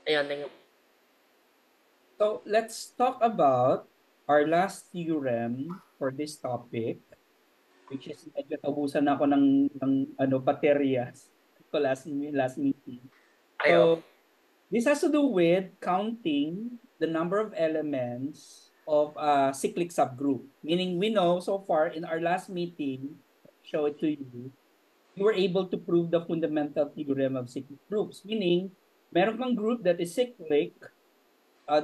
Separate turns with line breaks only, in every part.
Ayun, thank you.
So let's talk about our last theorem for this topic, which is medyo naubusan ako ng ano, bateryas ko last meeting.
Ayo.
So this has to do with counting the number of elements of a cyclic subgroup. Meaning we know so far in our last meeting, show it to you, you were able to prove the fundamental theorem of cyclic groups. Meaning, meron kang group that is cyclic,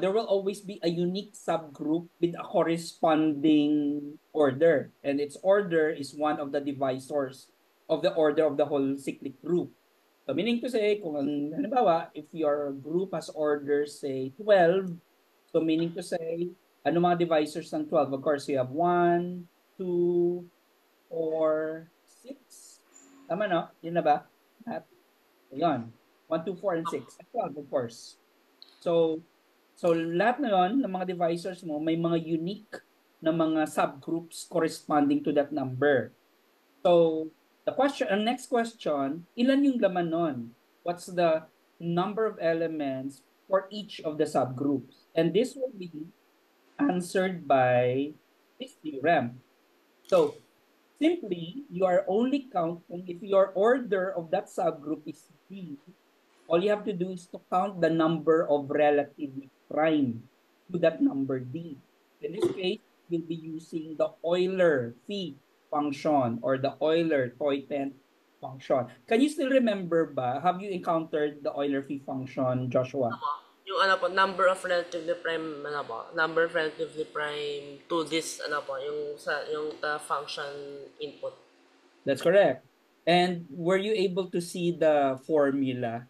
there will always be a unique subgroup with a corresponding order. And its order is one of the divisors of the order of the whole cyclic group. So meaning to say, kung halimbawa, if your group has order, say, 12, so meaning to say, ano mga divisors ng 12? Of course, you have 1, 2, 4, 6. Tama, no? Yun na ba? At, yun. 1, 2, 4, and 6. 12, of course. So, lahat na yun, ng mga divisors mo, may mga unique na mga subgroups corresponding to that number. So, ang next question, ilan yung laman nun? What's the number of elements for each of the subgroups? And this will be answered by this theorem. So, simply, you are only counting if your order of that subgroup is D, all you have to do is to count the number of relatively prime to that number D. In this case, we'll be using the Euler phi function or the Euler-Toyten function. Can you still remember ba? Have you encountered the Euler phi function, Joshua?
Yung ano po, number of relatively prime, ano po, number of relatively prime to this, ano po, yung the function input.
That's correct. And were you able to see the formula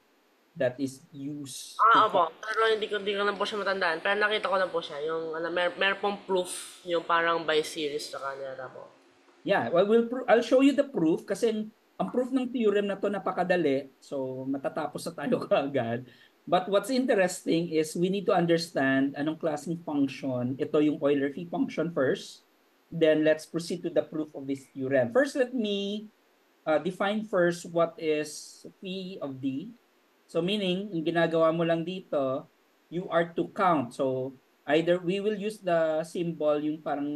that is used to
Opo. Pero hindi ko na po siya matandaan. Pero nakita ko na po siya. Yung, ano, mer pong proof, yung parang by series sa kanila po.
Yeah, well, I'll show you the proof kasi ang proof ng theorem na to napakadali. So, matatapos na tayo kaagad. But what's interesting is we need to understand anong klaseng function. Ito yung Euler-Phi function first. Then let's proceed to the proof of this theorem. First, let me define first what is phi of D. So meaning, yung ginagawa mo lang dito, you are to count. So either we will use the symbol yung parang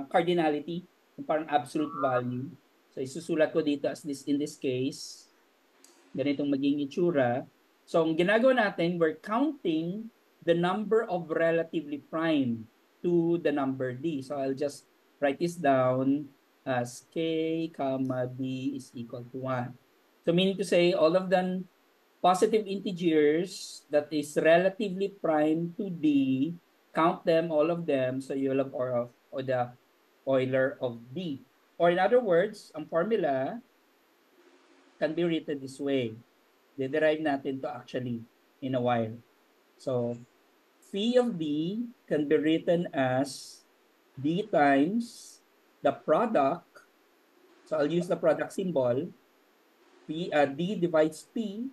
cardinality, yung parang absolute value. So isusulat ko dito as this in this case, ganitong maging itsura. So ang ginagawa natin, we're counting the number of relatively prime to the number D. So I'll just write this down as K comma D is equal to 1. So meaning to say all of the positive integers that is relatively prime to D, count them, all of them, so you'll have or the Euler of D. Or in other words, ang formula can be written this way. De-derive natin to actually in a while. So, phi of D can be written as D times the product. So, I'll use the product symbol. D divides P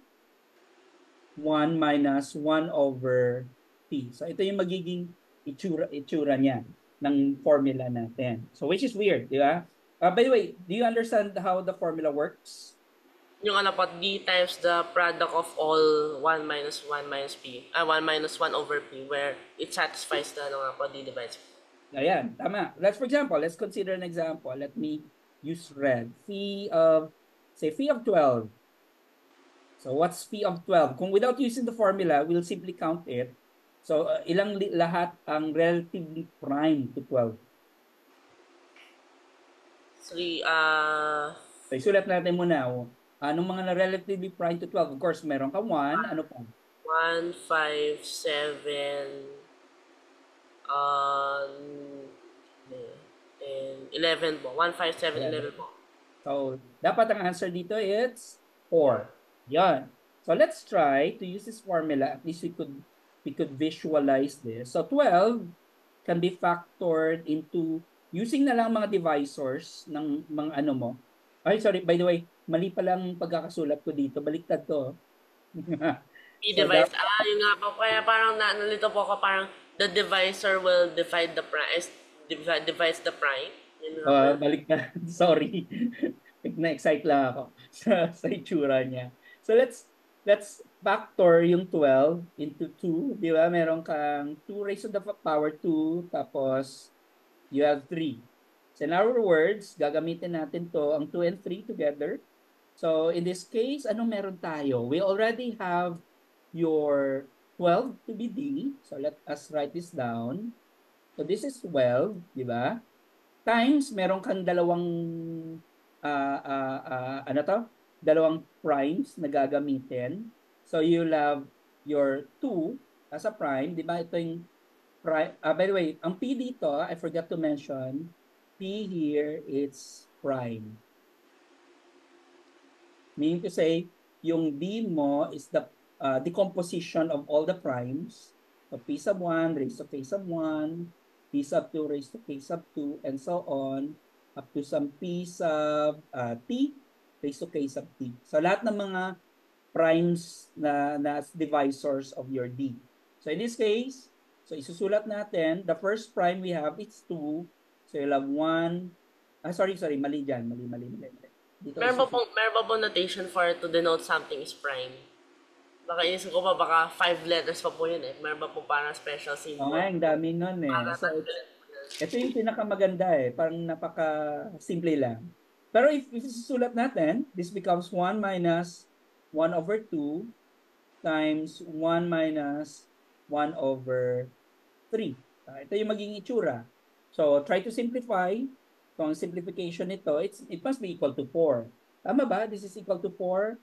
1 minus 1 over P. So, ito yung magiging itsura niya ng formula natin. So, which is weird, di ba? By the way, do you understand how the formula works?
Yung ano po, D times the product of all 1 minus 1 minus P, 1 minus 1 over P, where it satisfies the, ano nga po, D divides P.
Ayan, tama. For example, let's consider an example. Let me use red. Phi of 12. So what's phi of 12? Kung without using the formula, we'll simply count it. So ilang lahat ang relatively prime to 12?
3,
So isulat natin muna. Anong mga na relatively prime to 12? Of course, meron ka 1. Ano pa?
1, 5, 7, and 11 po. 1, 5, 7, 11 po.
So dapat ang answer dito is 4.
4.
Yan. So let's try to use this formula. At least we could visualize this. So 12 can be factored into using na lang mga divisors ng mga ano mo. Ay, sorry, by the way, mali pa lang pagkakasulat ko dito. Baliktad to. So
I-device. Yun nga po. Kaya parang nalito po ako parang the divisor will divide the price. Divides the prime. Yun nga po yun.
baliktad. Sorry. Na-excite lang ako sa itsura niya. So let's factor yung 12 into 2, di ba? Meron kang 2 raised to the power 2, tapos you have 3. So in other words, gagamitin natin to ang 2 and 3 together. So in this case, ano meron tayo? We already have your 12 to be D. So let us write this down. So this is 12, di ba? Times, meron kang dalawang, ano to? Dalawang primes na gagamitin. So you'll have your 2 as a prime, di ba? Ito yung prime. By the way, ang P dito, I forgot to mention, P here, it's prime. Meaning to say, yung D mo is the decomposition of all the primes. So P sub 1 raised to K sub 1, P sub 2 raised to K sub 2, and so on, up to some P sub T raised to K sub T. So lahat ng mga primes na divisors of your D. So in this case, so isusulat natin, the first prime we have, it's 2. So you'll have 1, sorry, mali dyan, mali. Dito
Meron ba pong notation for to denote something is prime? Baka inisip ko pa, baka 5 letters pa po yun eh. Meron ba po parang special
Oo
symbol?
nga, ang dami nun eh.
Para
So,
tanggalin po yan.
ito yung pinakamaganda eh. Parang napaka-simple lang. Pero if isusulat natin, this becomes 1 minus 1 over 2 times 1 minus 1 over 3. Ito yung magiging itsura. So, try to simplify. So, ang simplification nito, it must be equal to 4. Tama ba? This is equal to 4.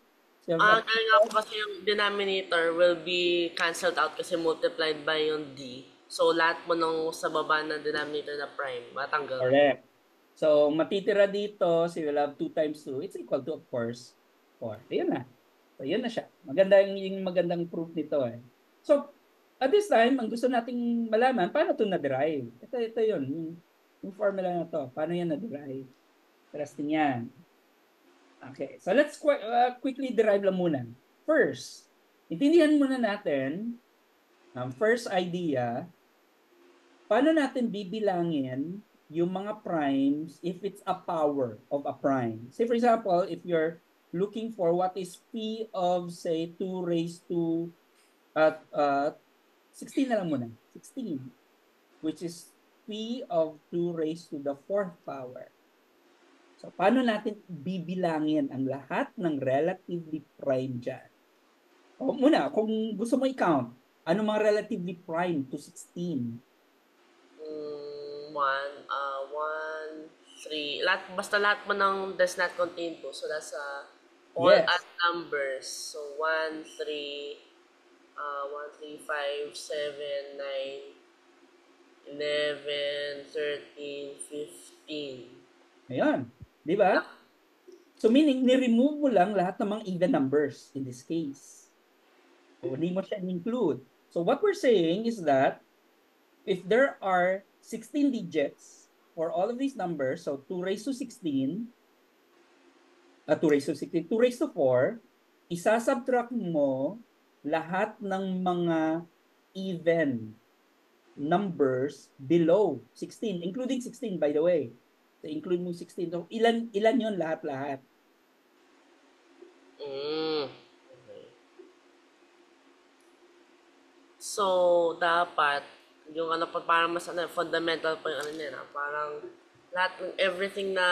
So,
Kaya nga po kasi yung denominator will be cancelled out kasi multiplied by yung D. So, lahat mo nung sa baba ng denominator na prime, matanggal.
correct. So, matitira dito, so you'll have 2 times 2. It's equal to, of course, 4. Ayun na. So, yun na siya. Maganda yung magandang proof nito eh. So, at this time, ang gusto nating malaman, paano ito na-derive? Ito yun. Yung formula na to. Paano yan na-derive? Interesting yan. Okay. So, let's quickly derive lang muna. First, intindihan muna natin ang first idea, paano natin bibilangin yung mga primes if it's a power of a prime. Say for example, if you're looking for what is P of say 2 raised to 16 na lang muna. 16, which is P of 2 raised to the 4th power. So, paano natin bibilangin ang lahat ng relatively prime dyan? O, muna, kung gusto mo i-count, ano mga relatively prime to 16?
1, 3, basta lahat mo ng does not contain 2. So, that's all
Yes.
odd numbers. So, 1, 3, 5, 7, 9, 11, 13, 15.
Ayan. Di ba? So meaning, ni-remove mo lang lahat ng mga even numbers in this case. So, hindi mo siya include. So what we're saying is that if there are 16 digits for all of these numbers, so 2 raised to 16, 2 raised to 16, 2 raised to 4, isasubtract mo lahat ng mga even numbers below 16, including 16 by the way. So include mo 16. So ilan yon lahat-lahat?
Okay. So, dapat, yung ano pa, parang mas fundamental pa yung ano niya, parang lahat ng everything na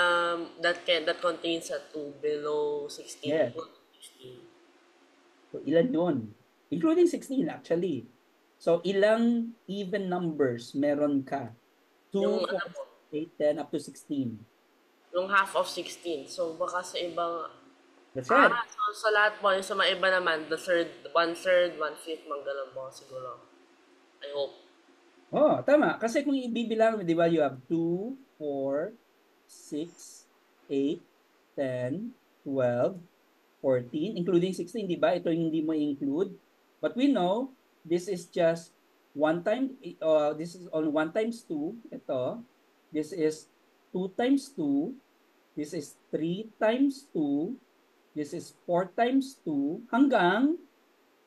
that contains a 2 below 16.
Yes.
16.
So ilan yon? Including 16 actually. So ilang even numbers meron ka? 2, 4, 8, 10, up to 16.
Yung half of 16. So, baka sa ibang,
That's right.
so sa lahat po, yung sa mga iba naman, the third, 1/3, 1/5, manggalan po siguro. I hope.
Oh, tama. Kasi kung ibibilang, di ba, you have 2, 4, 6, 8, 10, 12, 14, including 16, di ba? Ito yung hindi mo include. But we know, this is just 1 time, this is on 1 times 2. Ito, this is 2 times 2. This is 3 times 2. This is 4 times 2. Hanggang,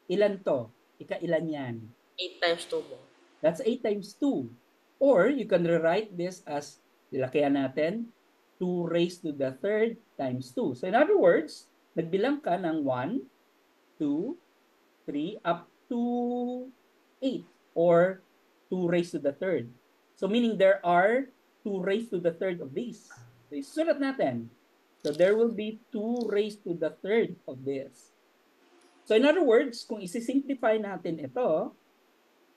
ilan to? Ika-ilan yan?
8 times 2 mo.
That's 8 times 2. Or you can rewrite this as, nilakihan natin, 2 raised to the third times 2. So in other words, nagbilang ka ng 1, 2, 3 up to 8 or 2 raised to the third. So meaning there are 2 raised to the third of these. So isulat natin. So there will be 2 raised to the third of this. So in other words, kung isi-simplify natin ito,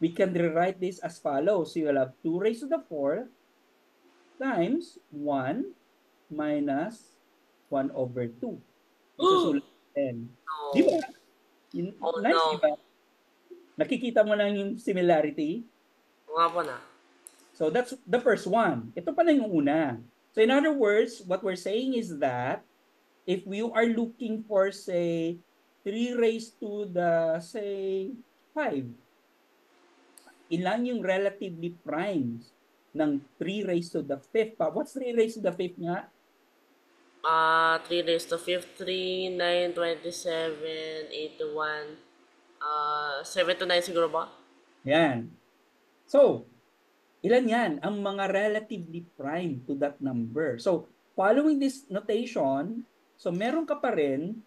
we can rewrite this as follows. So you will have 2 raised to the fourth times 1 minus 1 over 2. Isusulat natin. Di ba?
No. Oh
Nice, di
no.
ba? Nakikita mo lang yung similarity.
Oo nga po na.
So that's the first one. Ito pala yung una. So in other words, what we're saying is that if we are looking for, say, 3 raised to the, say, 5, ilan yung relatively primes ng 3 raised to the fifth? What's 3 raised to the fifth nga?
3 raised to 5, 3, 9, 27, 81, 7 to 9 siguro ba?
Yan. So, ilan yan ang mga relatively prime to that number? So, following this notation, so meron ka pa rin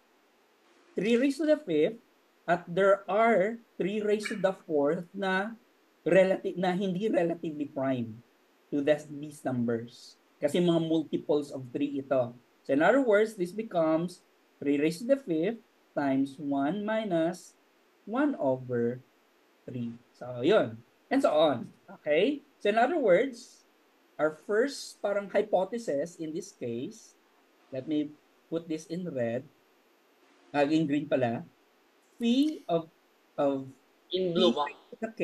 3 raised to the fifth at there are 3 raised to the fourth na hindi relatively prime to these numbers. Kasi mga multiples of 3 ito. So in other words, this becomes 3 raised to the fifth times 1 minus 1 over 3. So yun. And so on. Okay? So in other words, our first parang hypothesis in this case, let me put this in red, in green pala, phi of
In blue
p
ba?
raised to the k.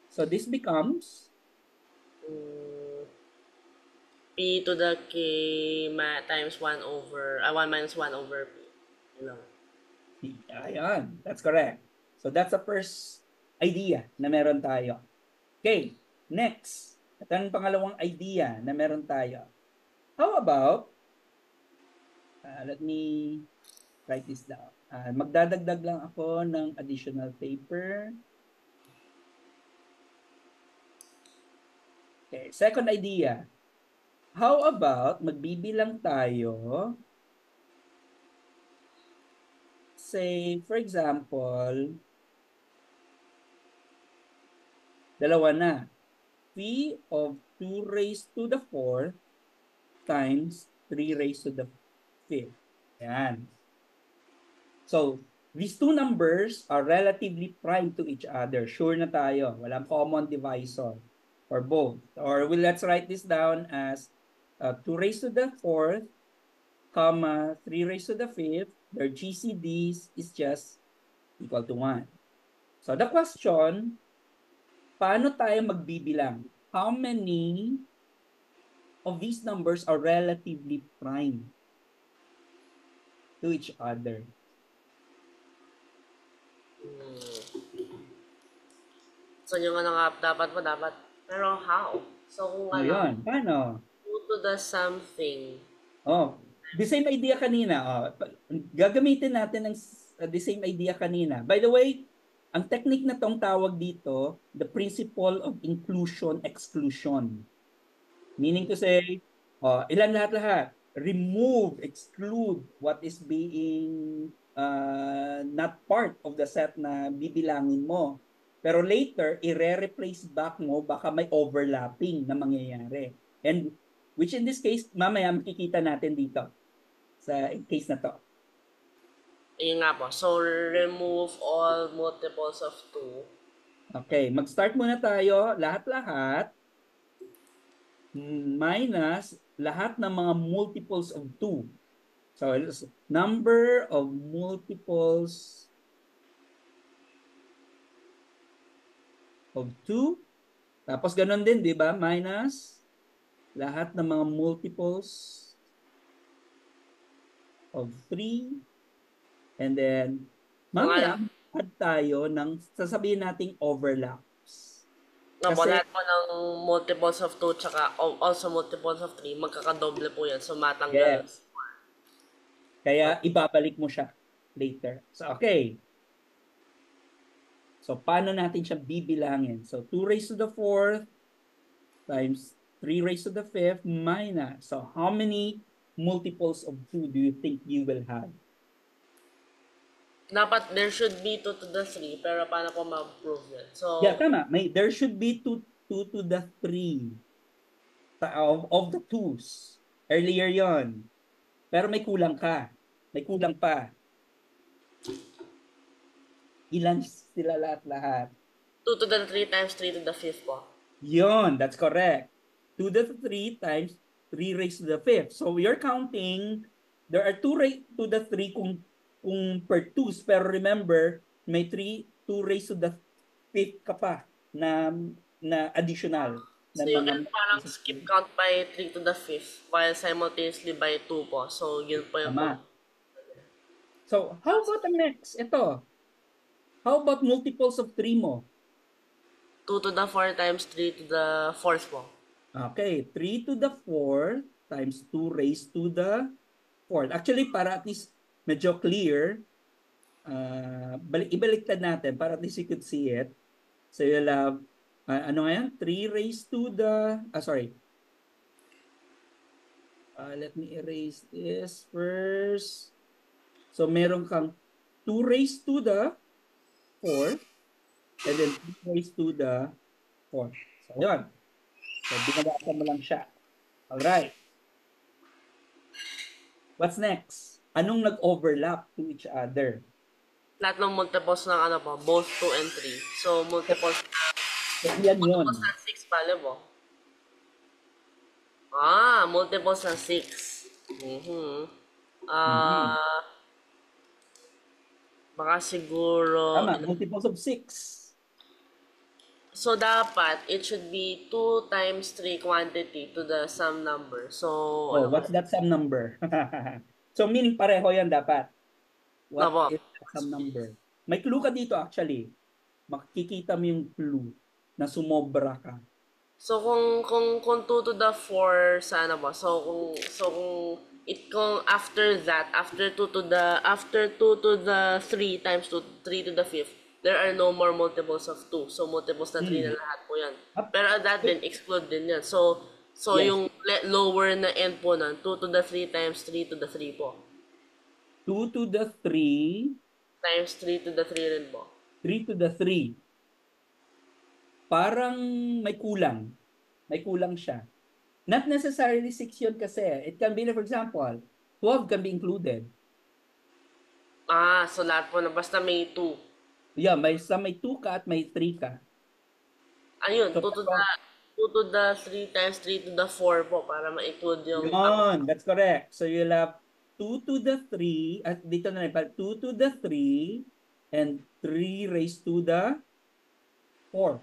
So this becomes
Mm, P to the K times 1 over, 1 minus 1 over P. Yun lang.
ayan, that's correct. So that's the first idea na meron tayo. Okay, next. Ito ang pangalawang idea na meron tayo. How about, let me write this down. Magdadagdag lang ako ng additional paper. Okay, second idea. How about magbibilang tayo, say, for example, dalawa na. Phi of 2 raised to the fourth times 3 raised to the fifth. Yan. So, these two numbers are relatively prime to each other. Sure na tayo. Walang common divisor for both. Or let's write this down as 2 raised to the fourth, comma, 3 raised to the fifth. Their GCDs is just equal to 1. So, the question, paano tayo magbibilang? How many of these numbers are relatively prime to each other?
So yung ano nga, dapat, pero how? So kung
O yun, paano?
2 to the something,
Oh, the same idea kanina. Oh, gagamitin natin the same idea kanina. By the way, ang technique na tong tawag dito, the principle of inclusion-exclusion. Meaning to say, ilan lahat-lahat? Remove, exclude what is being not part of the set na bibilangin mo. Pero later, i-replace back mo, baka may overlapping na mangyayari. And which in this case, mamaya makikita natin dito sa case na to.
yun nga po. So remove all multiples of 2.
Okay, mag-start muna tayo, lahat-lahat, minus lahat ng mga multiples of 2. So, number of multiples of 2. Tapos ganun din, di ba? Minus lahat ng mga multiples of 3. And then, mamaya, add tayo ng sasabihin nating overlaps.
Nga po,
Kasi,
lahat po ng multiples of 2 tsaka also multiples of 3, magkakadoble po yan. So matanggal.
yes. Kaya, ibabalik mo siya later. So, okay. So, paano natin siya bibilangin? So, 2 raised to the fourth times 3 raised to the fifth minus. So, how many multiples of 2 do you think you will have?
Dapat there should be 2 to the 3, pero paano ko ma-prove yun? So,
Yeah, tama. There should be two to the three of the twos. Earlier yon. Pero may kulang ka. May kulang pa. Ilan sila lahat-lahat?
2 to the 3 times 3 to the 5th po.
Yon, that's correct. 2 to the 3 times 3 raised to the fifth. So you're counting, there are 2 raised to the 3 kung per twos. Pero remember, may 2 raised to the fifth ka pa na additional
So,
na
you
mga
can parang skip count by 3 to the 5th while simultaneously by 2 po. So, yun po yung
tama. So, how about the next? Ito. How about multiples of 3 mo?
2 to the 4 times 3 to the 4th po.
Okay, 3 to the 4 times 2 raised to the 4th. Actually, para at least medyo clear, ibaliktad natin para at least you could see it. So you'll have, ano nga yan? 3 raised to the, sorry. Let me erase this first. So meron kang 2 raised to the 4th and then 3 raised to the 4th. So yun. So binabasa mo lang siya. Alright. What's next? Anong nag-overlap to each other?
Lahat ng multiples ng ano po, both 2 and 3. So, multiples
Ilan yun?
ng 6 pala po. Multiples ng 6. Mhm.
Mhm.
Baka siguro,
Tama, multiples of 6.
so dapat, it should be 2 times 3 quantity to the sum number. So,
Oh,
ano po?
what's that sum number? So meaning pareho yan dapat.
Ano
What
po?
is that sum number? May clue ka dito actually. Makikita mo yung clue na sumobra ka.
So, kung 2 to the 4 sa ano ba? Kung after that, after 2 to the 3 times 2, 3 to the 5th, there are no more multiples of 2. So, multiples na 3 na
Hmm.
lahat po yan.
Up.
Pero that din, exclude din yan. So
Yes.
yung lower na end po nun, 2 to the 3 times 3 to the 3 po.
2 to the 3,
Times 3 to the 3 rin po.
3 to the 3. Parang may kulang. May kulang siya. Not necessarily 6 yun kasi. It can be, for example, 12 can be included.
So lahat po na basta may 2.
Yeah, may 2 ka at may 3 ka.
Ayun,
So,
2 to the 3 times 3 to the 4 po para ma-include yung
yun, that's correct. So you'll have 2 to the 3, at dito na rin, 2 to the 3, and 3 raised to the 4.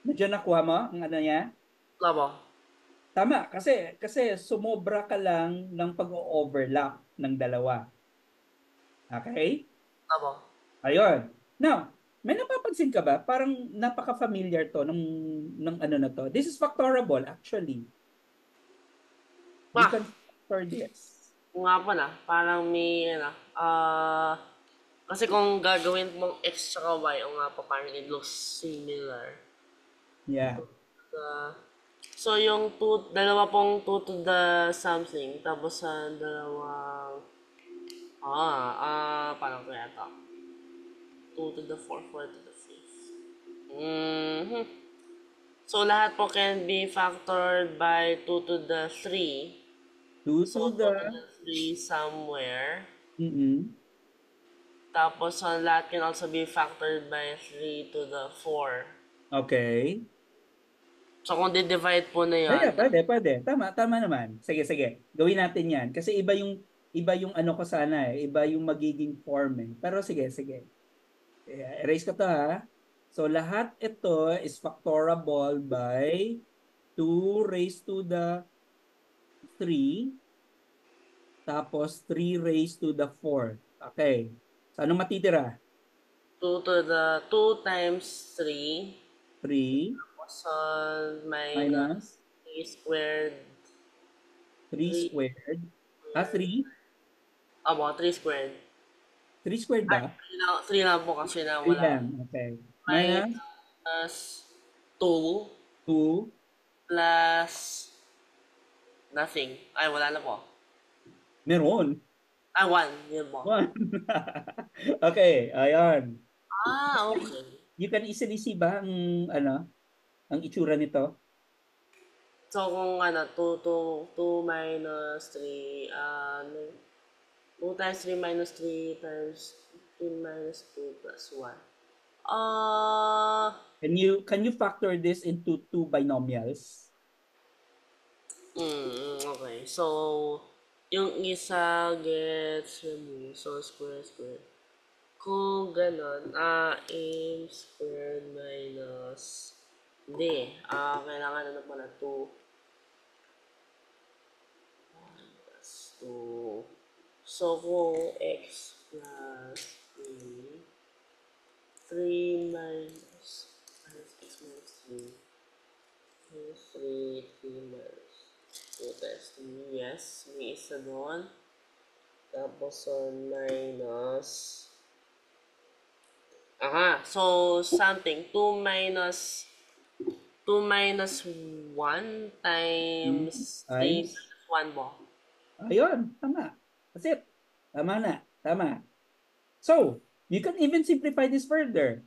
Medyo nakuha mo ang ano niya?
labo.
Tama, kasi sumobra ka lang ng pag-overlap ng dalawa. Okay?
Labo.
Ayun. Now, may napapansin ka ba? Parang napaka-familiar to ng ano na to. This is factorable actually. You can factor this.
Kung nga po na, parang may, kasi kung gagawin mong x tsaka y, o nga po, parang it looks similar.
Yeah.
So, yung dalawa pong 2 to the something, tapos sa dalawang, parang kaya ito. 2 to the 4, 4 to the 5th. So, lahat po can be factored by 2 to the 3.
2
So,
to
2
the...
to the 3 somewhere.
Mm-mm.
Tapos, lahat can also be factored by 3 to the 4.
Okay.
So, kung di-divide po na yan,
Pwede. Tama naman. Sige. Gawin natin 'yan kasi iba yung ano ko sana eh, iba yung magiging form eh. Pero sige. Erase ko 'to ha. So lahat ito is factorable by 2 raised to the 3 tapos 3 raised to the 4. Okay. So anong matitira?
2 to the 2 times 3.
3
Tapos, minus
minus
3 squared.
3
3
squared. 3?
3 squared.
3 squared ba?
3 lang po kasi na
3
wala.
lang. Okay. Minus
Minus 2
2
plus nothing. Ay, wala na po.
meron.
Ah, 1. Yun po.
One. Okay, ayun.
Ah, okay.
You can easily see ba ang itsura nito?
So, kung ano, 2 minus 3, 2 times 3 minus 3 times 3 minus 2 plus 1. Ah,
Can you factor this into two binomials?
okay. So, yung isa gets removed. So, square. Kung ganon, m squared minus d. Kailangan ano pala, 2 plus 2. So, kung x plus 3 minus x minus 3 minus 3 minus 2 times 3. Yes, may isa doon. Tapos, 1 minus so something 2 minus 1 times 3
Times.
minus 1 mo.
Ayun, tama. That's it. Tama na. Tama. So, you can even simplify this further.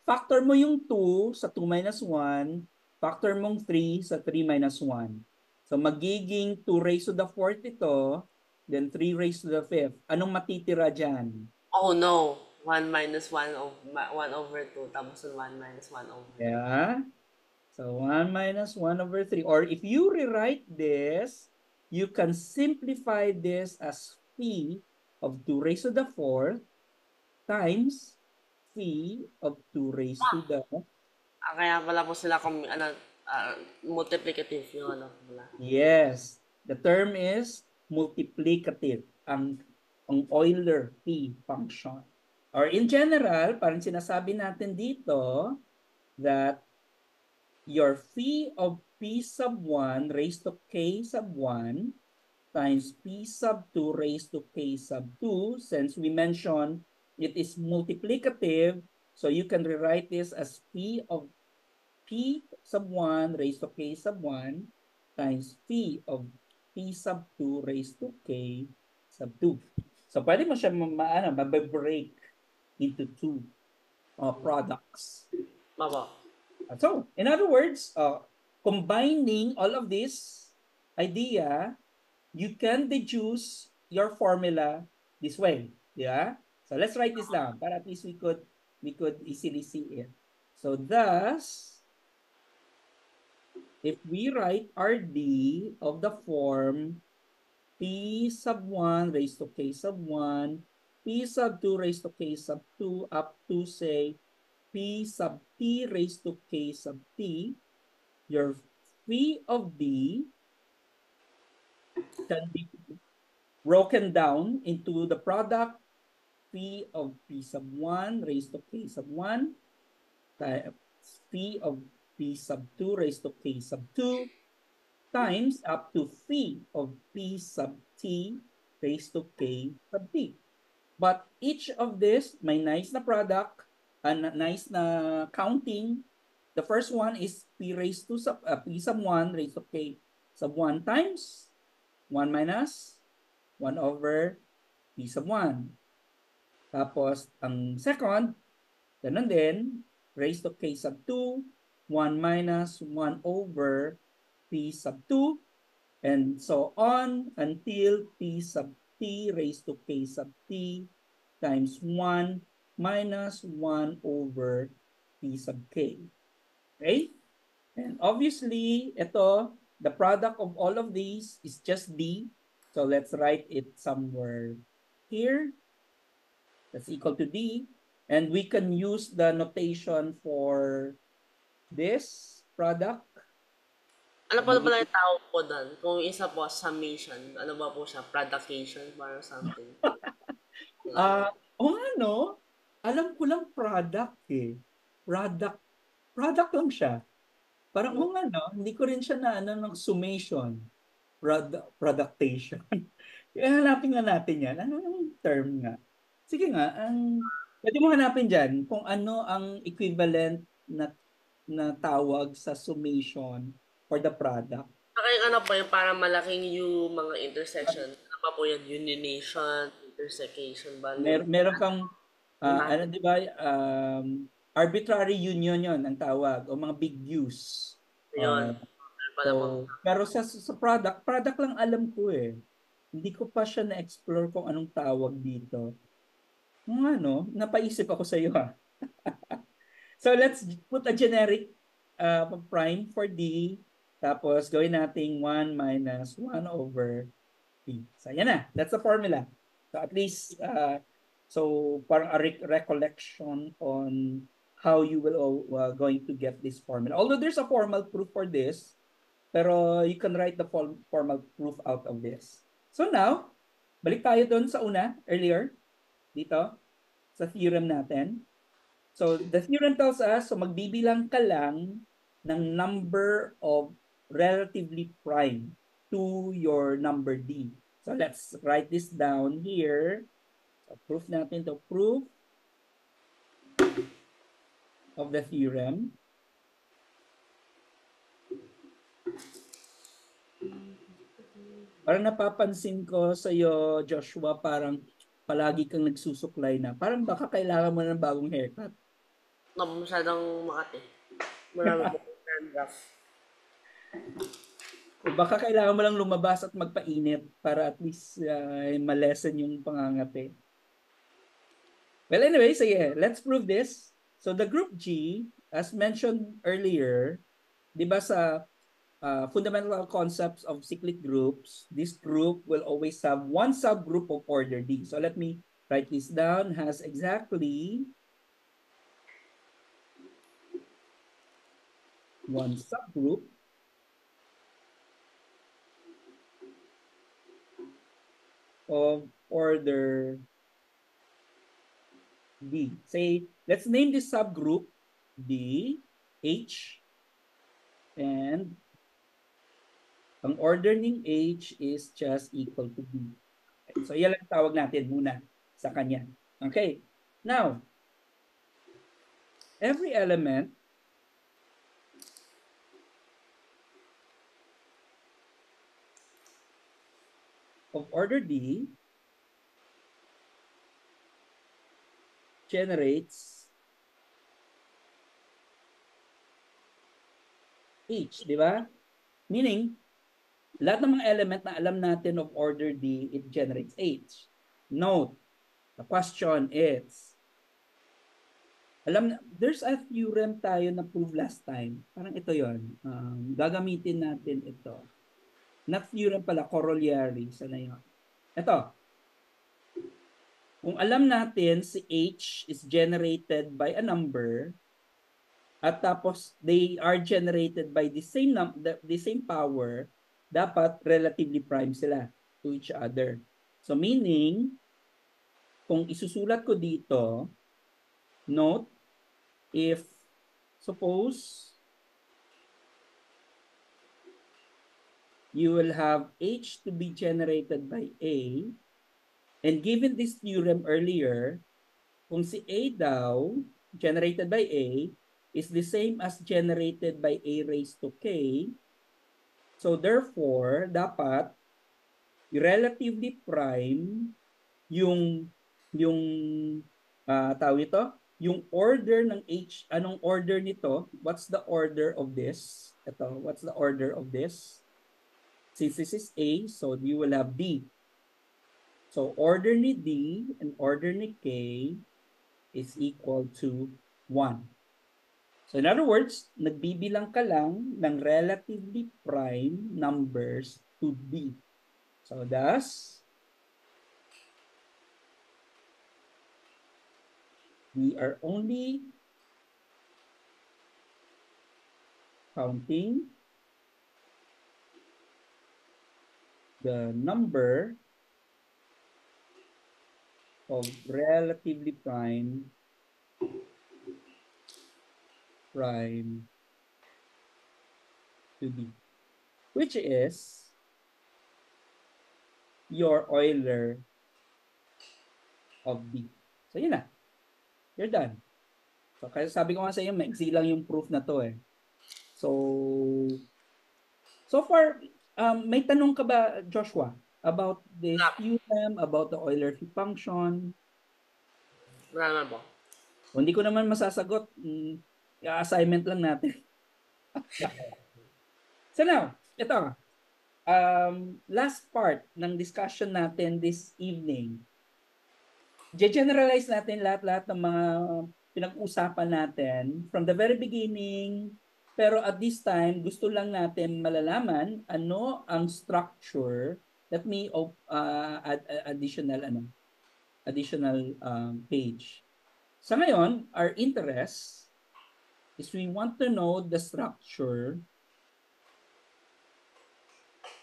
Factor mo yung 2 sa 2 minus 1, factor mong 3 sa 3 minus 1. So, magiging 2 raised to the fourth ito, then 3 raised to the fifth. Anong matitira dyan?
Oh no, 1 minus 1 1 over 2 tapos 1 minus 1 over 2.
Yeah. So 1 minus 1 over 3. Or if you rewrite this, you can simplify this as phi of 2 raised to the fourth times phi of 2 raised to the...
Kaya pala po sila multiplicative yung ano pala.
Yes, the term is multiplicative, ang Euler phi function. Or in general, parang sinasabi natin dito that your phi of p sub 1 raised to k sub 1 times p sub 2 raised to k sub 2, since we mentioned it is multiplicative, so you can rewrite this as p of p sub 1 raised to k sub 1 times p of p sub 2 raised to k sub 2. So pwede mo siya mabibreak into two products.
Mabo.
So, in other words, combining all of this idea, you can deduce your formula this way. Yeah. So let's write this down para at least we could easily see it. So thus, if we write RD of the form P sub 1 raised to K sub 1, P sub 2 raised to K sub 2 up to say P sub T raised to K sub T, your phi of D can be broken down into the product phi of P sub 1 raised to K sub 1 times phi of P sub 2 raised to K sub 2 times up to phi of P sub T raised to K sub T. But each of this may nice na product, nice na counting. The first one is P raised to P sub 1 raised to K sub 1 times 1 minus 1 over P sub 1. Tapos, ang second, ganun din, raised to K sub 2, 1 minus 1 over P sub 2, and so on until P sub T raised to K sub T times 1 minus 1 over P sub K. Okay? And obviously, ito, the product of all of these is just D. So let's write it somewhere here. That's equal to D. And we can use the notation for this product.
Ano pa pala yung tawag po doon? Kung isa po, summation. Ano ba po siya? Production or something?
Ah, ano? Alam ko lang product eh. Product. Product lang siya. Parang hindi ko rin siya na ng summation. Productation. Kaya hanapin nga natin yan. Ano yung term nga? Sige nga, pwede mo hanapin dyan kung ano ang equivalent na tawag sa summation for the product.
Saka yung ano po, yung parang malaking U, mga intersection. Ano pa po yan? Unionation. Intersection value.
Meron kang, ano di ba, arbitrary union yon ang tawag, o mga big use.
Yun. Meron pala pang
Pero sa product lang alam ko eh. Hindi ko pa siya na-explore kung anong tawag dito. Ano, napaisip ako sa iyo ha. So let's put a generic prime for D. Tapos gawin nating 1 minus 1 over P. So yan na. That's the formula. So at least, so parang a recollection on how you will going to get this formula. Although there's a formal proof for this, pero you can write the formal proof out of this. So now, balik tayo doon sa earlier, dito, sa theorem natin. So the theorem tells us, so magbibilang ka lang ng number of relatively prime to your number D. So let's write this down here. So proof natin to proof of the theorem. Parang napapansin ko sa iyo, Joshua, parang palagi kang nagsusuklay na. Parang baka kailangan mo ng bagong haircut.
masyadong makati. Marami po dandruff.
O baka kailangan mo lang lumabas at magpainit para at least malesen yung pangangati. Well, anyway, sige, let's prove this. So the group G, as mentioned earlier, di ba sa fundamental concepts of cyclic groups, this group will always have one subgroup of order D. So let me write this down, has exactly one subgroup of order D. Say, let's name this subgroup D, H, and ang order ng H is just equal to B. Okay, so yan lang tawag natin muna sa kanya. Okay. Now, every element of order D generates H, di ba? Meaning, lahat ng mga element na alam natin of order D, it generates H. Note, the question is, there's a theorem tayo na prove last time. Parang ito yon. Gagamitin natin ito. Not theorem pala, corollary. Sana yun. Ito. Kung alam natin si H is generated by a number, at tapos they are generated by the same power, dapat relatively prime sila to each other. So meaning, kung isusulat ko dito, note, if suppose you will have H to be generated by A, and given this theorem earlier, kung si A daw, generated by A, is the same as generated by A raised to K, so therefore, dapat relatively prime yung tawag ito, yung order ng H, anong order nito? What's the order of this? Ito, what's the order of this? Since this is A, so you will have D. So order ni D and order ni K is equal to 1. So in other words, nagbibilang ka lang ng relatively prime numbers to D. So thus, we are only counting the number of relatively prime to B, which is your Euler of B. So yun na. You're done. So kaya sabi ko nga sa iyo, maiksi lang yung proof na to eh. So far, may tanong ka ba, Joshua? about this
Wala.
theorem, about the Euler function?
Wala naman po.
Kung hindi ko naman masasagot, assignment lang natin. So now, ito, last part ng discussion natin this evening. Generalize natin lahat-lahat ng mga pinag-usapan natin from the very beginning, pero at this time, gusto lang natin malalaman ano ang structure that may additional page. Sa ngayon, our interest is we want to know the structure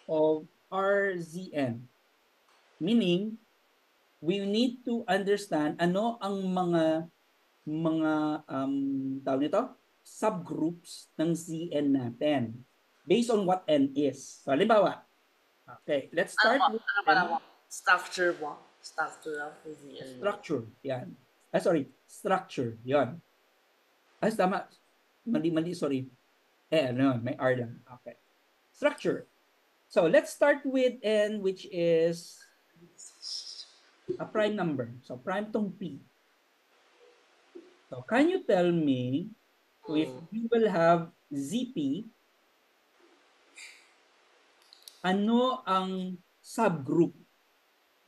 of RZN. Meaning, we need to understand ano ang mga tawag nito, subgroups ng ZN natin based on what N is. So, halimbawa, okay, let's start with
Ano pala po? Structure po. Structure of the
structure. Yan. Structure. Yan. Tama. Mali, sorry. May R lang. Okay. Structure. So, let's start with N, which is a prime number. So, prime tong P. So, can you tell me if you will have ZP, ano ang subgroup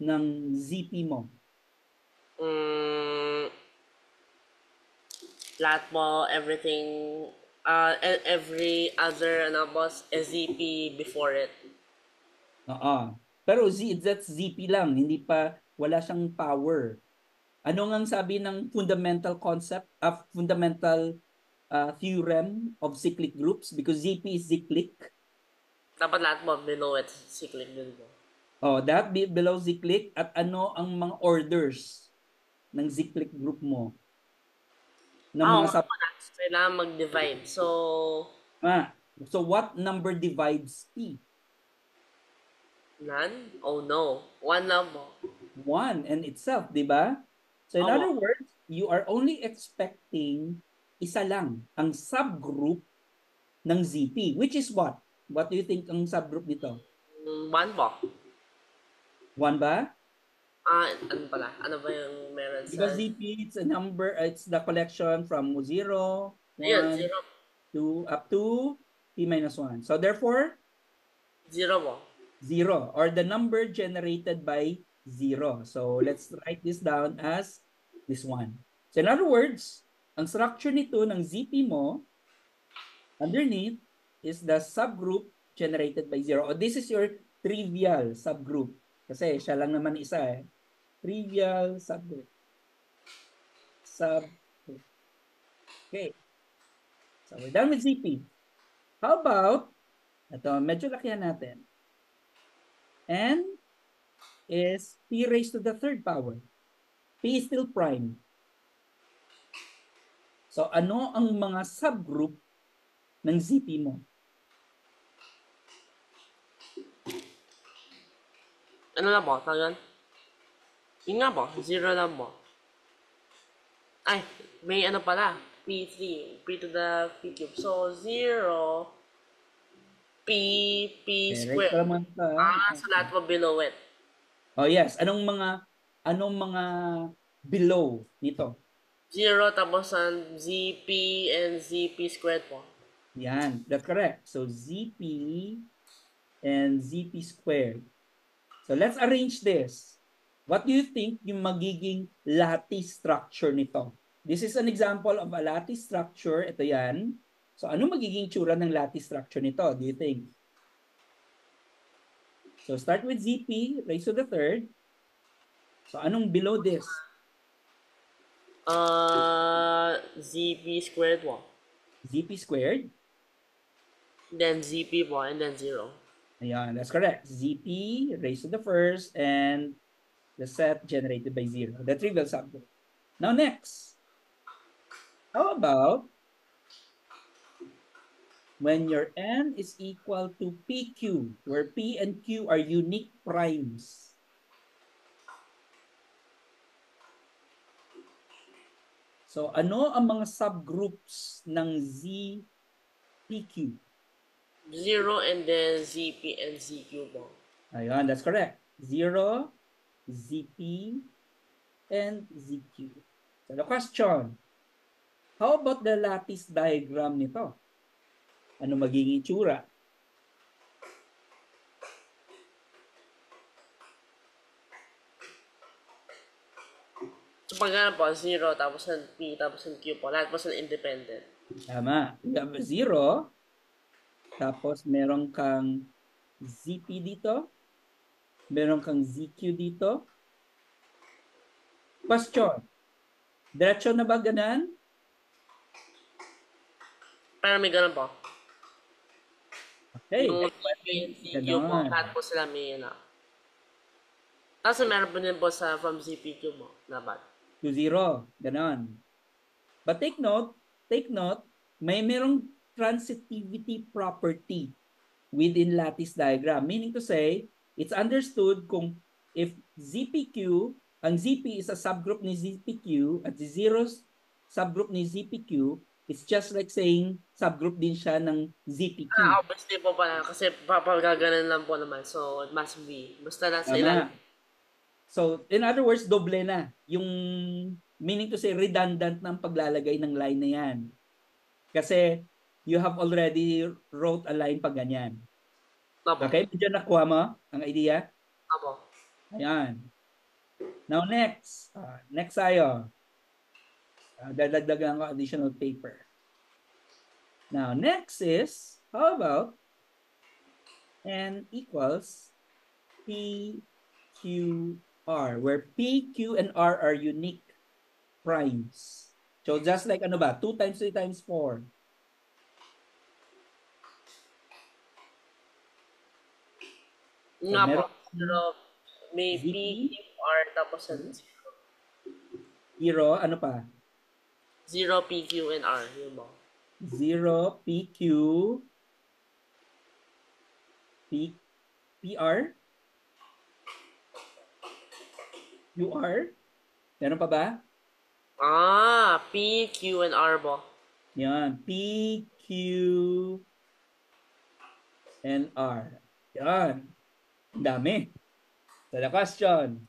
ng ZP mo?
Lahat po, everything, every other, boss, SZP before it.
Oo. Pero that's ZP lang, hindi pa, wala siyang power. Ano nga sabi ng fundamental concept of fundamental theorem of cyclic groups? Because ZP is cyclic.
Dapat lahat po below it, cyclic din po.
That below cyclic, at ano ang mga orders ng cyclic group mo? Ng mga
kailangan mag-divide. So
what number divides P?
None? Oh no. One lang po.
One and itself, di ba? So in other words, you are only expecting isa lang ang subgroup ng ZP, which is what? What do you think ang subgroup nito?
One po.
One ba?
Ano pala? Ano ba yung meron sa...
Because ZP, it's a number, it's the collection from 0, 1,
Ayun, 0.
2, up to P minus 1. So therefore,
0 po.
0, or the number generated by 0. So let's write this down as this one. So in other words, ang structure nito ng ZP mo, underneath, is the subgroup generated by 0. This is your trivial subgroup. Kasi siya lang naman isa eh. Trivial subgroup. Okay. So we're done with ZP. How about, ito, medyo lakihan natin. N is P raised to the third power. P is still prime. So ano ang mga subgroup ng ZP mo?
Ano lang po? Tagal? Yun nga po. 0 lang po. Ay, may ano pala. P3. P to the P cube. So, 0 P squared. So lahat po below it.
Oh yes, anong mga below nito?
0 tapos ang ZP and ZP squared po.
Yan, that's correct. So ZP and ZP squared. So let's arrange this. What do you think yung magiging lattice structure nito? This is an example of a lattice structure. Ito yan. So ano magiging tsura ng lattice structure nito, do you think? So start with ZP raised to the third. So anong below this?
ZP squared po.
ZP squared.
Then ZP po and then 0.
Ayan, that's correct. ZP raised to the first and the set generated by 0. The trivial subgroup. Now next. How about when your N is equal to PQ, where P and Q are unique primes? So ano ang mga subgroups ng ZPQ?
0 and then ZP and ZQ po.
Ayun, that's correct. 0, ZP, and ZQ. So the question, how about the lattice diagram nito? Ano magiging itsura?
So pag ganun po, 0, tapos ang P, tapos ang Q po, lahat po sila independent.
Tama. You have 0, tapos meron kang ZP dito, meron kang ZQ dito. Question, diretso na ba ganan?
Pero may ganun po.
Okay,
Yung
likewise,
P, CQ po,
ganon.
lahat po sila may yun. Tapos meron po din po sa from CPQ mo, dapat.
2-0, ganon. But take note, may merong transitivity property within lattice diagram. Meaning to say, it's understood kung if ZPQ, ang ZP is a subgroup ni ZPQ at the zeros subgroup ni ZPQ, it's just like saying subgroup din siya ng ZPQ.
Obviously po pala, kasi papagaganan lang po naman. So, it must be. Basta lang sa
Tama.
ilalim.
So, in other words, doble na. Yung meaning to say, redundant ng paglalagay ng line na yan. Kasi you have already wrote a line pag ganyan.
Opo.
Okay? Medyo nakuha mo ang idea?
Opo.
Ayan. Now next. Next tayo. Dadagdagan ko additional paper. Now next is, how about n equals P, Q, R, where P, Q, and R are unique primes. So just like ano ba? 2 times 3 times 4.
Nga po.
meron
Pero may P,
ZP,
Q, R, tapos ang
0, ano pa?
0, P, Q, and R. Yun po.
0, PQ, P, PR, UR. Meron pa ba?
P, Q, and R po.
Yan. P, Q, and R. Yan. Ang dami. So the question,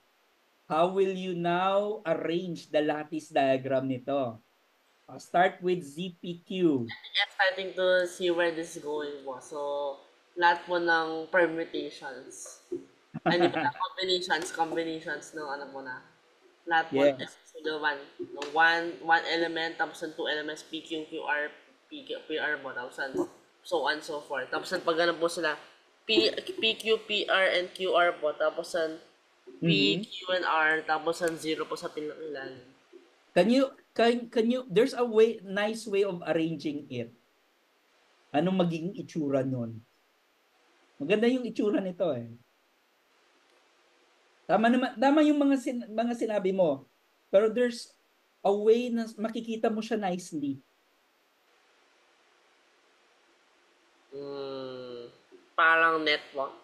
how will you now arrange the lattice diagram nito? I'll start with ZPQ.
Exciting to see where this is going po. So, lahat po ng permutations. Ay, hindi pa combinations ng ano po na. Lahat po,
Yes.
so the one element, tapos ang two elements, P, Q, Q, R, P, R po, tapos ang so on so forth. Tapos ang pag po sila, P, Q, P, R, and Q, R po, tapos ang P,
Mhm.
Q, and R, tapos ang 0 po sa pinakailalim.
Can you there's a nice way of arranging it. Anong magiging itsura nun? Maganda yung itsura nito eh. Tama yung mga sinabi mo. Pero there's a way na makikita mo siya nicely.
Parang network.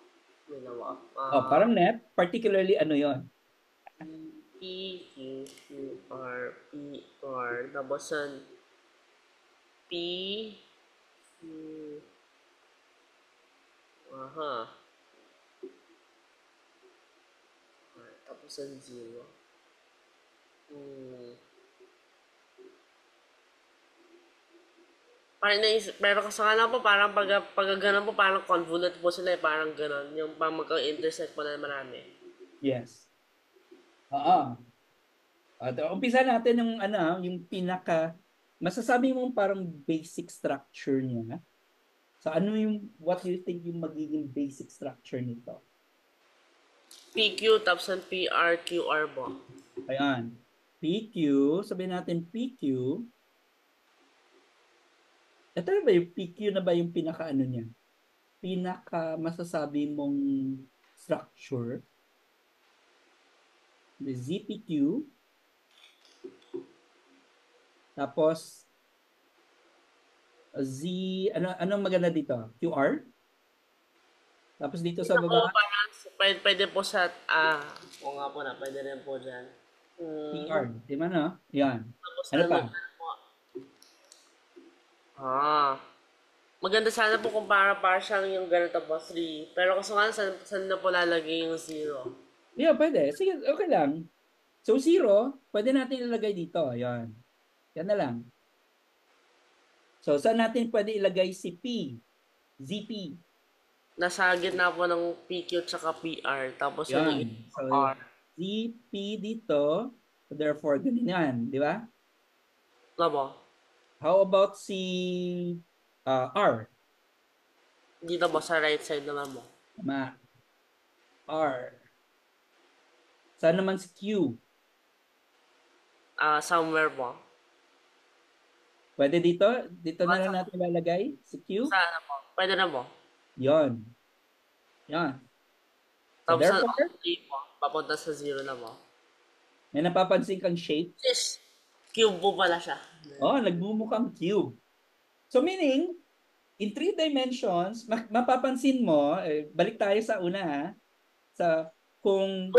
Ginawa.
Parang net, particularly ano yon.
P, Q, Q, R, P, R, tapos ang P, Q, tapos ang 0. Parang naisip, pero kasama po, parang pag ganun po, parang convolute po sila eh, parang ganun. Yung pang magka-intersect po na marami.
Yes. Oo. At umpisa natin yung yung masasabi mo parang basic structure niya. So ano yung what do you think yung magiging basic structure nito?
PQ, tapos ang PR, QR po.
Ayan. PQ, sabihin natin PQ. Ito na ba yung PQ na ba yung pinaka niya? Pinaka masasabi mong structure? The ZPQ. Tapos Z, anong maganda dito? QR? Tapos dito sa
Ito po,
baba,
parang pwede po sa, o nga po na, pwede rin po dyan.
PR. Di ba no? Yan.
Tapos
Ano pa?
ano po? Ah, Maganda sana po kung para siyang yung ganito po, 3. Pero kaso nga, saan na po lalagay yung 0?
Yeah, pwede. Sige, okay lang. So, 0, pwede natin ilagay dito. Ayan. Yan na lang. So, saan natin pwede ilagay si P? ZP.
Nasa gitna po ng PQ tsaka PR. Tapos yun yung
Yan. So,
R.
ZP dito. So, therefore, ganyan. Di ba?
Ano po?
How about si R?
Dito po sa right side naman mo.
Tama. R. Saan naman si Q?
Somewhere po.
Pwede dito? Dito na lang
Sa,
natin lalagay si Q?
sa ano po? Pwede na po.
Yon. Yan. So,
Tapos sa
therefore,
3 po, papunta sa 0 na po.
may napapansin kang shape?
Yes! Cube po pala siya.
Oh, nagmumukhang cube. So, meaning, in 3 dimensions, mapapansin mo, balik tayo sa una ha, sa kung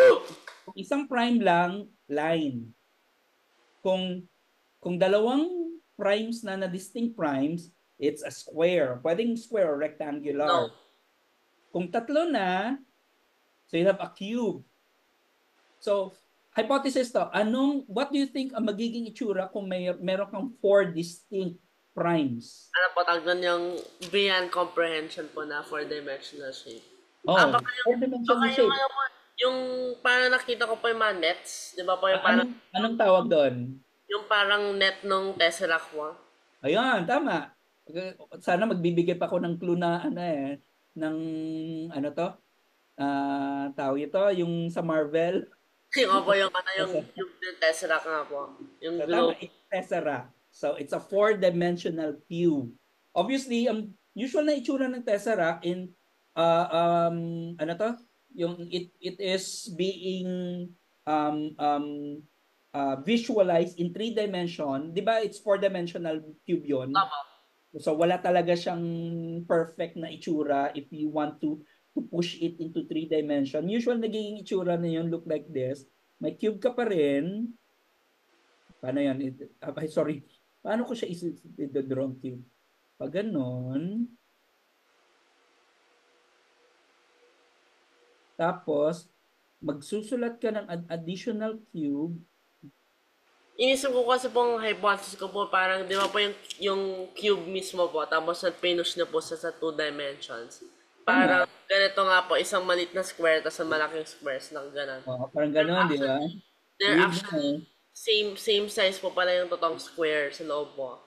isang prime lang, line. Kung dalawang primes na distinct primes, it's a square. Pwedeng square or
No.
rectangular. Kung tatlo na, so you have a cube. So, hypothesis to, what do you think ang magiging itsura kung meron kang 4 distinct primes?
Ano po, tawag nun yung beyond comprehension po na 4-dimensional shape.
Oh,
Baka yung, baka
4 dimensional
yung
shape.
ano po, yung parang nakita ko po yung mga nets, di ba po yung parang,
Anong tawag doon?
yung parang net nung Tesseract po.
Ayan, tama. Sana magbibigay pa ako ng clue na ng ano to? Tawag ito, yung sa Marvel.
Yung po yung ano, yung Tesseract nga po. Yung
So, tama,
globe.
it's tesseract. So, it's a 4 dimensional cube. Obviously, ang usual na itsura ng tesseract ano to? Yung it is being um, um, visualized in 3 dimension. Di ba it's 4 dimensional cube yon?
Tama.
So, wala talaga siyang perfect na itsura if you want to push it into 3 dimension. Usual nagiging itsura na yun look like this. May cube ka pa rin. Paano yan? Ay, sorry. Paano ko siya i-draw cube? Pag ganon, tapos, magsusulat ka ng additional cube.
Inisip ko kasi pong hypothesis ko po parang, di ba po yung cube mismo po, tapos pinush na po sa 2 dimensions.
Tama.
Parang ganito nga po, isang maliit na square, tapos malaking squares ng ganon.
Oh, parang ganon, di ba?
They're
Weird na
actually same size po pala yung totoong square sa loob po.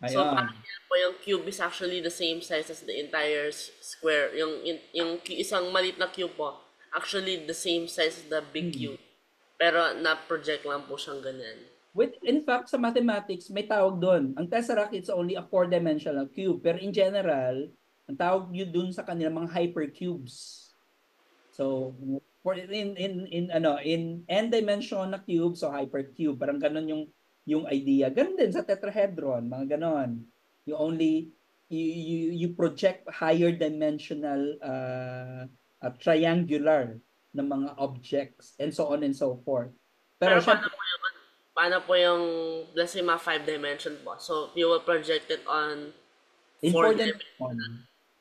So parang
Ayan.
yan po yung cube is actually the same size as the entire square. Isang maliit na cube po, actually the same size as the big
Hmm.
cube. Pero na-project lang po siyang ganyan.
In fact, sa mathematics, may tawag doon. Ang tesseract, it's only a 4 dimensional cube. Pero in general, ang tawag yun dun sa kanila mga hypercubes. So, in n dimension na cube, so hypercube. Parang ganun yung idea. Ganun din sa tetrahedron, mga ganon. You only you project higher dimensional triangular na mga objects and so on and so forth. Pero
Pero
syempre,
paano po yung, let's say, mga 5 dimension po? So, you will project it on
in
4
4
dimension.
dimension.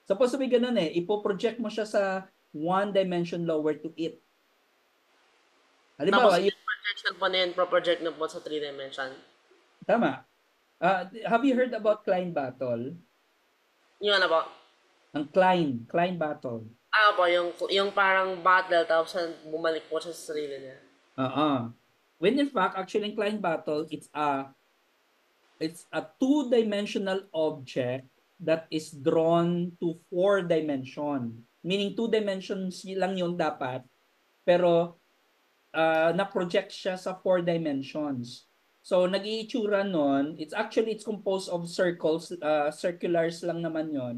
Supposed to be ganun Ipo-project mo siya sa 1 dimension lower to it.
Tapos,
Halimbawa,
yung projection po na yun, pro-project na po sa 3 dimension.
tama. Have you heard about Klein battle?
Yung ano po?
Ang Klein battle.
Po, yung parang battle, tapos bumalik po siya sa sarili niya.
When in fact, actually, in Klein battle, it's a 2 dimensional object that is drawn to 4 dimension. Meaning 2 dimensions lang yun dapat, pero na-project siya sa 4 dimensions. So, nag-iitsura nun, it's composed of circles, circulars lang naman yon.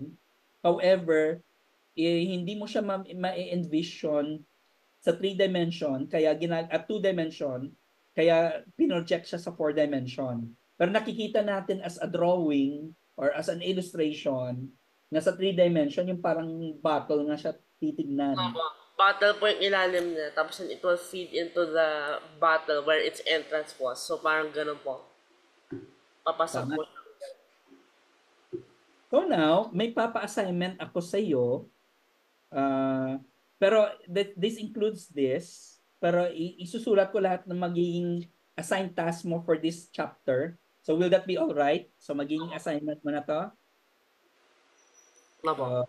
However, hindi mo siya ma-envision sa 3 dimension, kaya at 2 dimension, kaya pinroject siya sa 4 dimension. Pero nakikita natin as a drawing or as an illustration na sa 3 dimension, yung parang bottle nga siya titignan.
Bottle po yung ilalim niya, tapos it will feed into the bottle where its entrance was. So, parang ganun po. Papasok
Tama.
po.
So now, may papa-assignment ako sa iyo. Pero this includes this. Pero isusulat ko lahat ng magiging assigned task mo for this chapter. So will that be all right? So magiging assignment mo na to.
Opo.
Uh,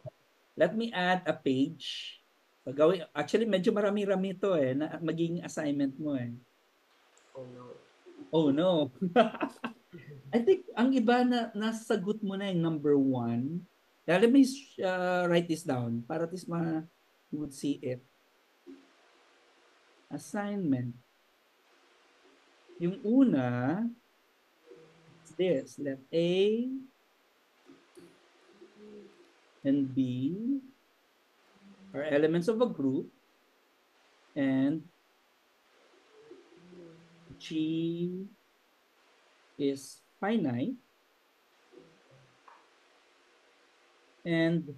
let me add a page. So actually, medyo marami-rami to na magiging assignment mo eh.
Oh no.
Oh no. I think ang iba na nasagot mo na yung number 1. Let me write this down para at least you would see it. Assignment. Yung una is this. Let A and B are elements of a group and G is finite and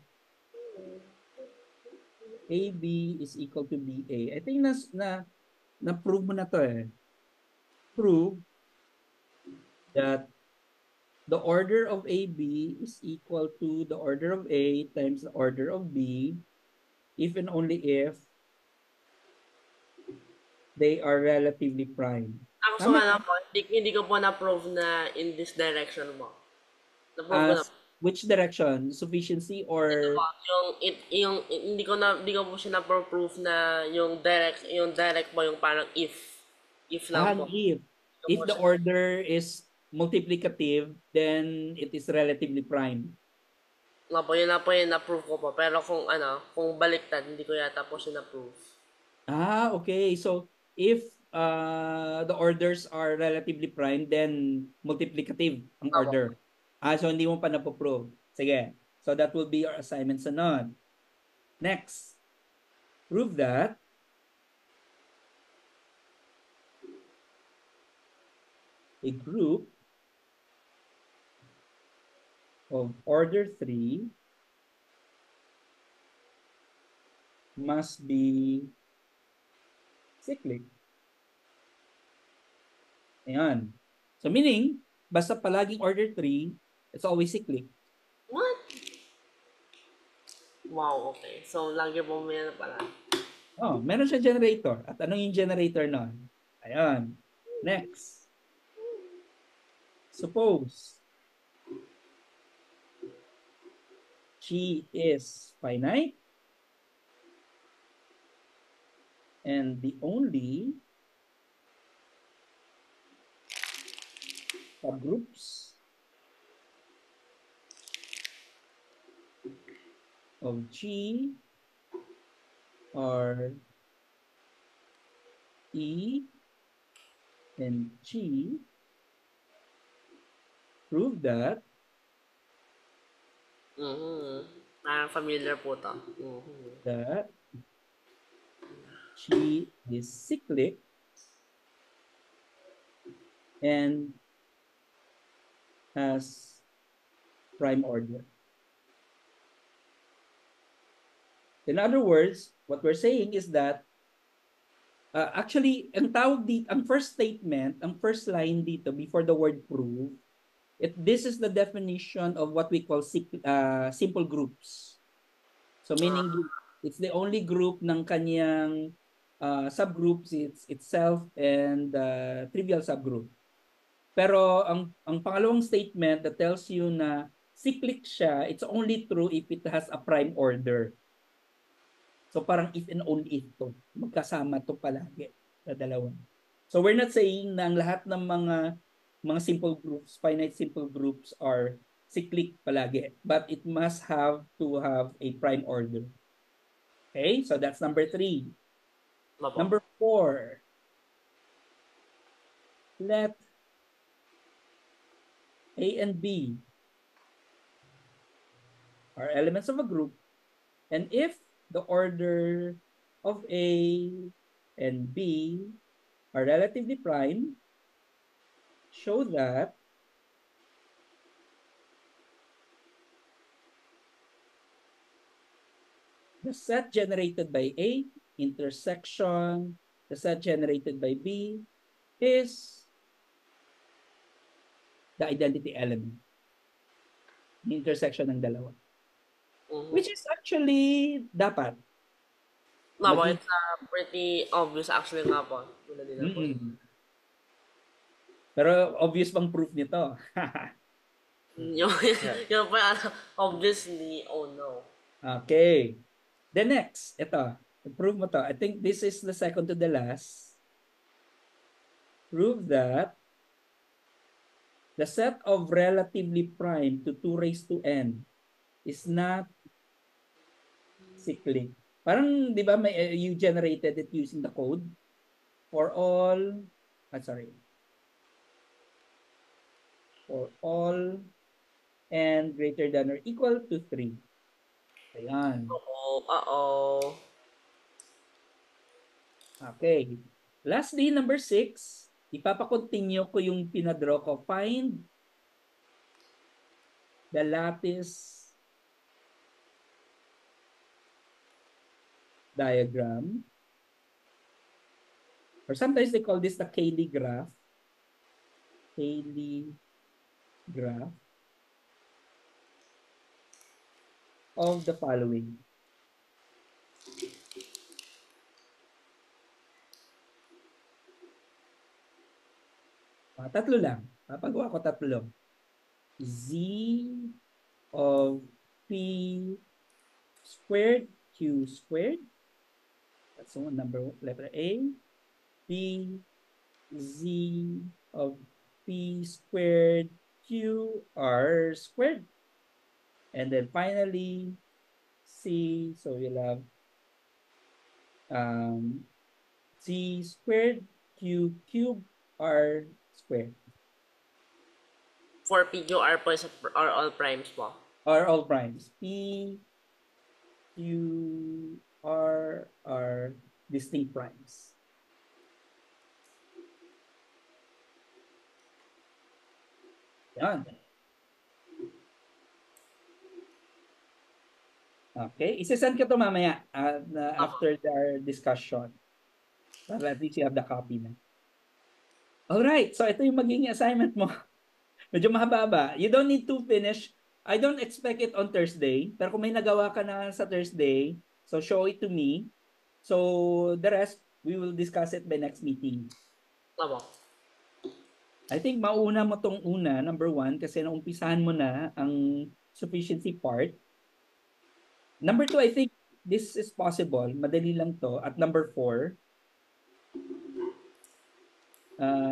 AB is equal to BA. I think na-prove mo na to eh. Prove that the order of AB is equal to the order of A times the order of B if and only if they are relatively prime.
Ako so
Tama.
nga lang po, hindi ko po na-prove na in this direction mo. Na-prove ko na.
Which direction? Sufficiency
Ito
or
po, hindi ko po siya na-prove na yung direct po yung parang if lang po.
if the order is multiplicative, then it is relatively prime.
Yun na po yung na-prove ko po. Pero kung baliktad, hindi ko yata po siya na-prove.
Okay. So if the orders are relatively prime, then multiplicative ang order. So hindi mo pa napoprove. Sige. So that will be your assignment sa nun. Next. Prove that a group of order 3 must be cyclic. Ayan. So meaning, basta palaging order 3, it's always cyclic.
What? Wow, okay. So, lagi po may na pala.
Meron siya generator. At anong yung generator nun? Ayan. Next. Suppose G is finite and the only subgroups of G are E and G. Prove that
Parang familiar po to.
that G is cyclic and has prime order. In other words, what we're saying is that actually, ang first statement, ang first line dito before the word prove, this is the definition of what we call simple groups. So meaning it's the only group ng kanyang subgroups, it's itself and trivial subgroup. Pero ang pangalawang statement that tells you na cyclic siya, it's only true if it has a prime order. So parang if and only if to. Magkasama to palagi sa dalawa. So we're not saying na ang lahat ng mga simple groups, finite simple groups are cyclic palagi, but it must have to have a prime order. Okay? So that's number 3. Number 4. Let A and B are elements of a group, and if the order of A and B are relatively prime, show that the set generated by A intersection the set generated by B is the identity element. Yung intersection ng dalawa.
Mhm.
Which is actually dapat
Nga po,
maging
it's pretty obvious actually nga po. Wala din na po.
mm. Pero obvious bang proof nito?
Yung, yung po, obviously, oh no.
Okay. The next, ito. Prove mo to. I think this is the second to the last. Prove that the set of relatively prime to 2 raised to n is not cyclic. Parang, di ba, you generated it using the code for all, sorry, for all n greater than or equal to 3. Ayan.
Uh-oh.
Okay. Lastly, number 6, ipapakontinue ko yung pinadraw ko. Find the lattice diagram, or sometimes they call this the Cayley graph. Cayley graph of the following. Tatlo lang. Papagawa ko tatlo. Z of P squared Q squared. That's one number letter A. B Z of P squared Q R squared. And then finally, C, so you'll have Z squared Q cube R squared.
For PQR po are all primes po.
Are all primes. P, Q, R are distinct primes. Yan. Okay. Isasend ko to mamaya after our discussion. Para at least you have the copy na. Alright. So ito yung magiging assignment mo. Medyo mahaba-haba. You don't need to finish. I don't expect it on Thursday. Pero kung may nagawa ka na sa Thursday, so show it to me. So the rest, we will discuss it by next meeting.
Opo.
I think mauna mo tong una, number 1, kasi naumpisahan mo na ang sufficiency part. Number 2, I think this is possible. Madali lang to. At number 4,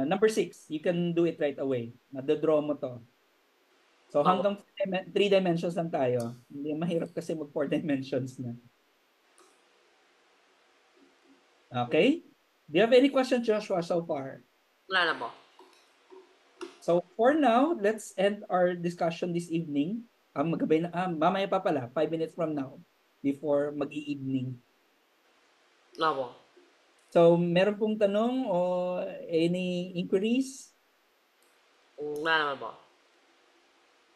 number 6, you can do it right away. Madadraw mo to. So
Opo.
hanggang 3 dimensions lang tayo. Hindi mahirap kasi mag 4 dimensions na. Okay? Do you have any questions, Joshua, so far?
Wala na po.
So for now, let's end our discussion this evening. Magabay na, mamaya pa pala, 5 minutes from now, before mag-i-evening.
Opo.
So meron pong tanong o any inquiries?
Wala naman po.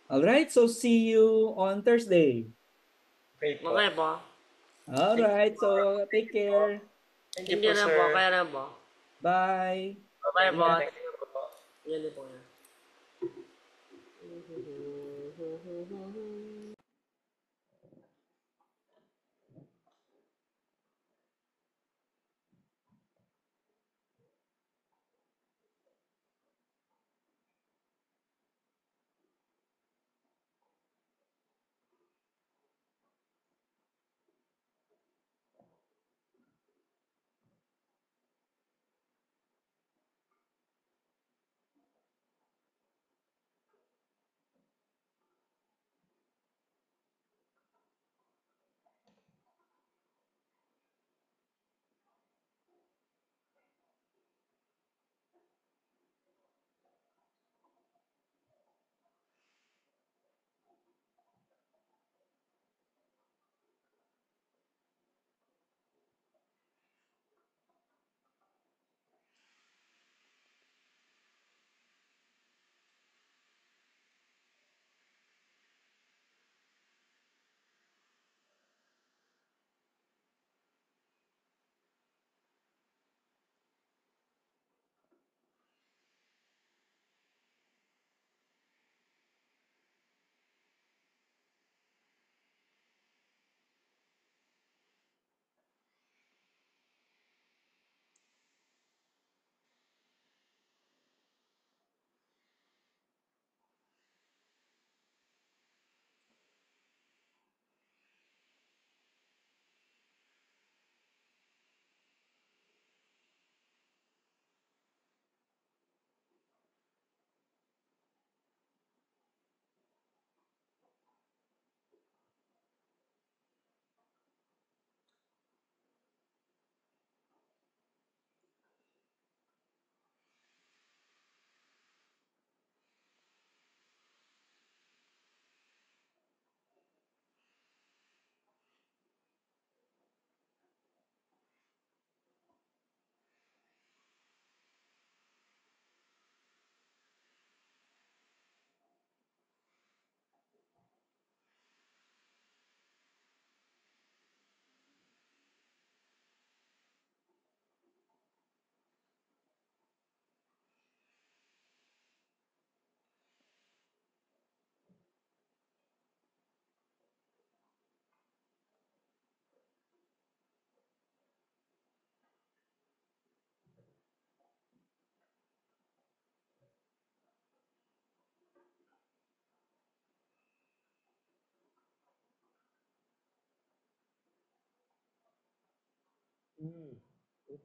All right, so see you on Thursday.
Okay po.
Okay po.
All right, so take care.
Thank you
Hindi
po,
na
sir.
po. Kaya na po.
Bye.
Bye po.
Thank you po.
Yan po yan.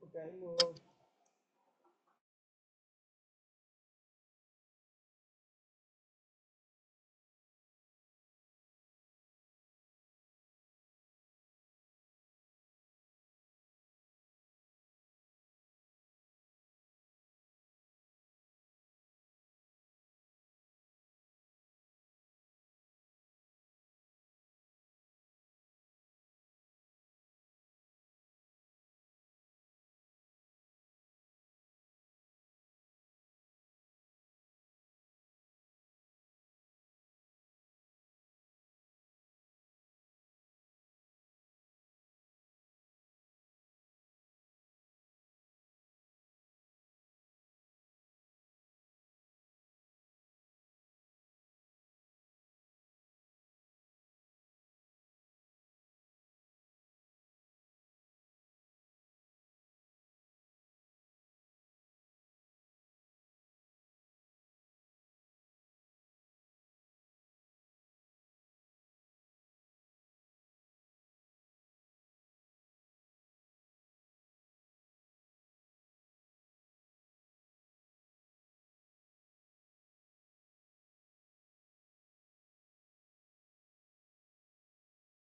pagkain mo.